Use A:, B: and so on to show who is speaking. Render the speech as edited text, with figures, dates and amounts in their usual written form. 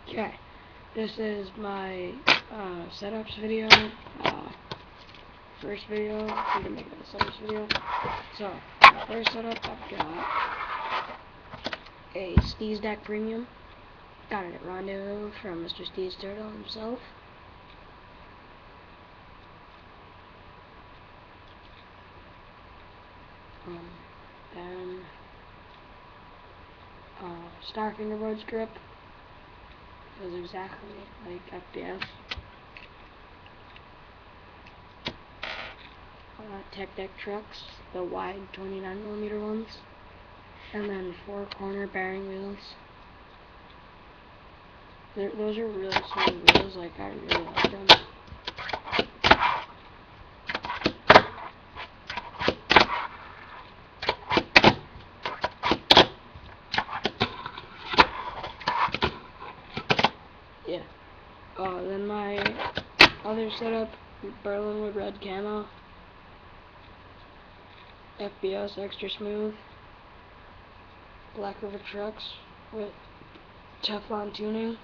A: Okay, this is my setups video. First video, I'm gonna make it a setups video. So, my first setup, I've got a Steez Deck Premium. Got it at Rendezvous from Mr. Steez Turtle himself. Then Star Fingerboards grip. It was exactly like FPS. Tech Deck trucks, the wide 29mm ones, and then 4-corner bearing wheels. Those are really smooth wheels, like I really like them. Yeah. Then my other setup, Berlinwood Red Camo, FBS Extra Smooth, Black River trucks with Teflon tuning.